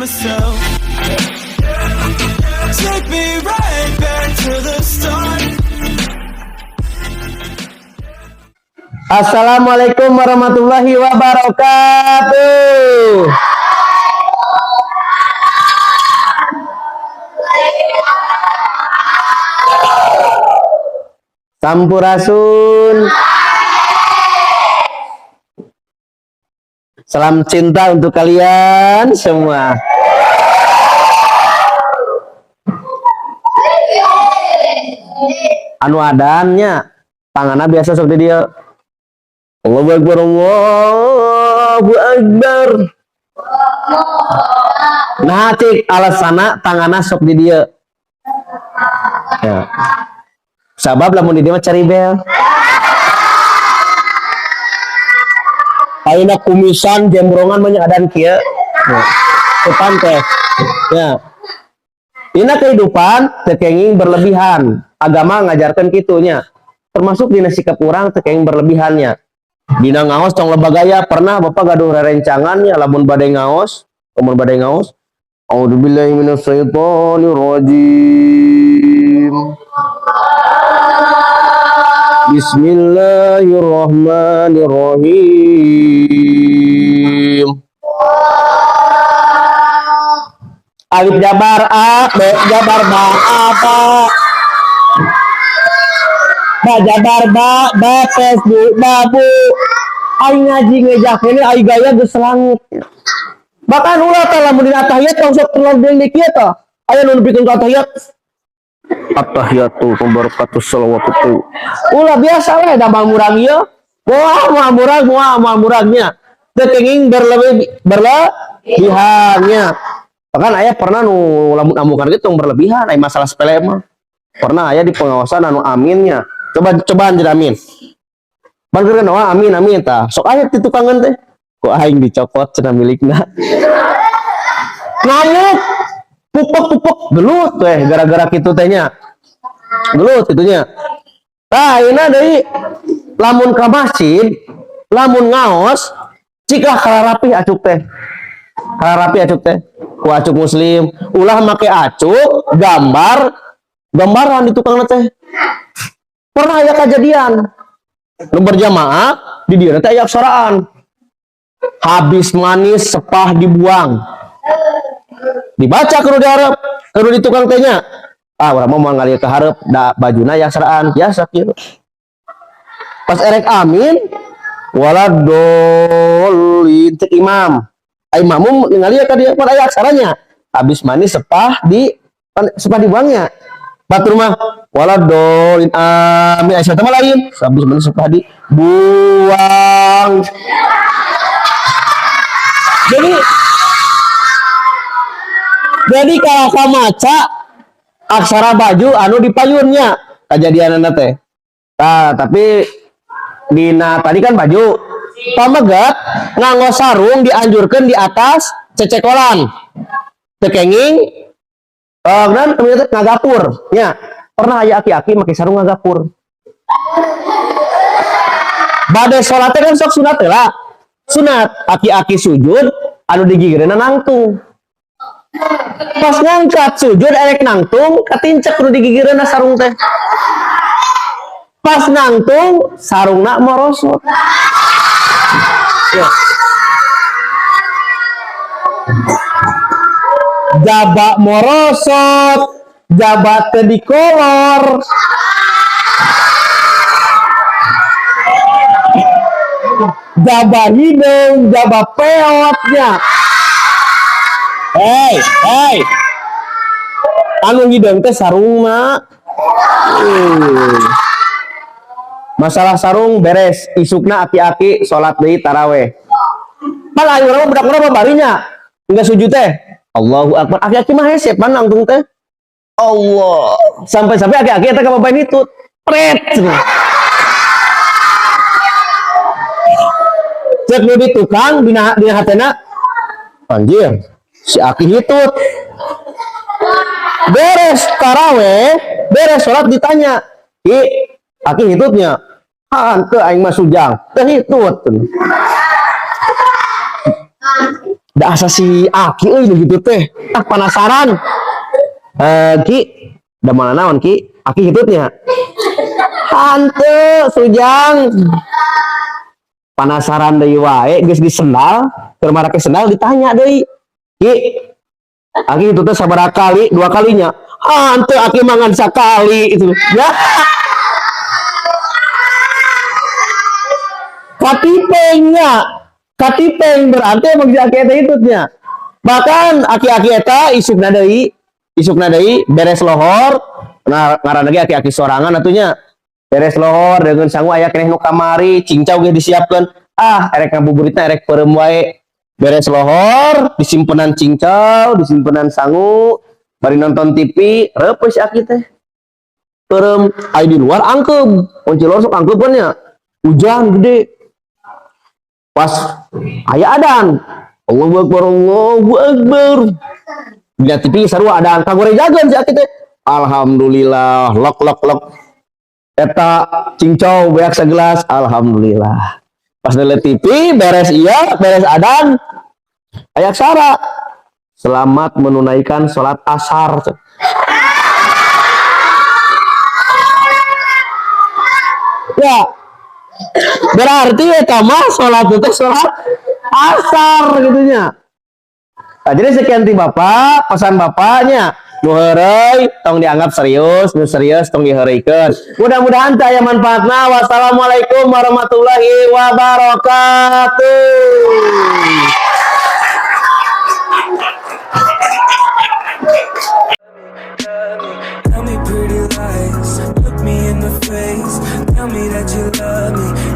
myself. Take me right back to the start. Assalamualaikum warahmatullahi wabarakatuh. Sampurasun. Salam cinta untuk kalian semua. Anu adannya tangannya biasa seperti dia. Allahu Akbar, Allahu Akbar. Nah, cik alasana tangannya seperti dia. Ya. Sabab lamun di dia cari bel. Ayeuna kumisan jembrongan banyak adan kieu. Ya. Depan teh. Ya. Dina kehidupan tekenging berlebihan. Agama ngajarkan kitunya. Termasuk dina sikap urang tekenging berlebihannya. Dina ngaos tong lebagaya pernah Bapak gaduh rerencangannya lamun badai ngaos, A'udzubillahi minasyaitonirrajim. Bismillahirrahmanirrahim. Alif jabar A, B jabar ba, apa? Ba jabar ba, Facebook, babu. Aing ngaji ngejak ini, aing gaya geus langit. Bahkan ulah teh lamun dina tahiyat tong sok telur deui kieu tah. Aya nu nepikeun ka tahiyat. At-tahiyatu wabarakatuh shalawatu. Ulah biasa we da murang ieu. Moal murangnya. Teu kenging berlebihannya. Bahkan aya pernah nu lamun amukan kitu berlebihan, aya masalah sepele mah. Pernah aya di pengawasan anu aminnya. Coba anjeun amin. Bangkeun wah amin tah. Sok aya ti tukangan teh. Kok aing dicopot cenah milikna. Ngamuk. Pupuk gelut teh gara-gara kitu teh nya. Gelut kitunya. Tah ayeuna deui lamun ka masjid, lamun ngaos cika kalarapi acuk teh. Ku acuk muslim, ulah make acuk gambaran di tukangna teh. Pernah aya kejadian. Nu berjamaah di dieu teh aya aksaraan. Habis manis sepah dibuang. Dibaca kudu dihareup, kudu di tukang teh nya. Urang mah moal ngalieu ka hareup da bajuna aya aksaraan, biasa kieu. Pas erek amin, waladolin cek imam. Imam ngalieu ka dieu aya aksaranya. Habis manis sepah dibuangnya. Batur mah waladolin amin aya mah lain. Habis manis sepah dibuang. Jadi kalau ka maca aksara baju anu dipayunnya kejadianana teh. Tapi dina tadi kan baju pamegat nganggo sarung dianjurkan di atas cecekolan. Tekenging dan ternyata ngagapur nya. Pernah aya aki-aki make sarung ngagapur. Bade salat kan sok sunat lah. Sunat aki-aki sujud anu digigireunna nangtung. Pas ngangkat sujud erek nangtung katincek kudu digigireunna sarung teh. Pas nangtung sarungna morosot. Ya. Jaba morosot, jaba teu dikolor. Jaba hidung, jaba peotnya. Hey, anu hidung teh sarungna. Masalah sarung beres, isukna aki-aki salat deui tarawih. Malah urang budak-budak barinya enggak sujud teh. Allahu Akbar. Aki-aki mah hese pan nangtung teh. Allah. Sampai-sampai aki-aki eta ka babae nitut. Pret. Cek nu di tukang dina hatena. Anjir, si aki hitut. Beres tarawih, beres sholat ditanya, aki hitutnya, hanteu aing mah sujang, teu hitut. Da Da asa si Aki euy gitu teh. Penasaran. Ki, da mana naon Ki? Aki hitutnya. Hante sujang. Penasaran deui wae geus di sendal, keur marake sendal ditanya deui. Ki, Aki itu teh sabaraha kali? 2 kalinya. Hante Aki mangan sakali itu. Ya. Katipeng berarti emang si Aki eta hitutnya. Bahkan aki-aki eta isukna deui beres lohor. Nah, ngaranna ge aki-aki sorangan atunya. Beres lohor dengan sangu aya keneh nu kamari, cincau ge disiapkeun. Erek ngabuburitna erek peureum wae. Beres lohor, disimpenan cincau, disimpenan sangu, bari nonton TV, reupeus si Aki teh. Peureum aya di luar angkeum, kunci luar sok angkeupeun nya. Hujan gede. Pas aya adan. Allahu Akbar, Allahu Akbar. Dina TV sarua adan kagorejageun si Aki teh. Alhamdulillah, lok. Eta cincau beak segelas, alhamdulillah. Pas nele TV, beres adan, aya aksara. Selamat menunaikan sholat asar. Ya, berarti eta mah sholat itu sholat asar gitunya. Nah, jadi sekian ti Bapak, pesan Bapaknya. Nu heureuy tong dianggap serius, nu serius tong diheureuikeun. Mudah-mudahan teh aya manfaatna. Wassalamualaikum warahmatullahi wabarakatuh. Tell me pretty lies, look me in the face. Tell me that you love me.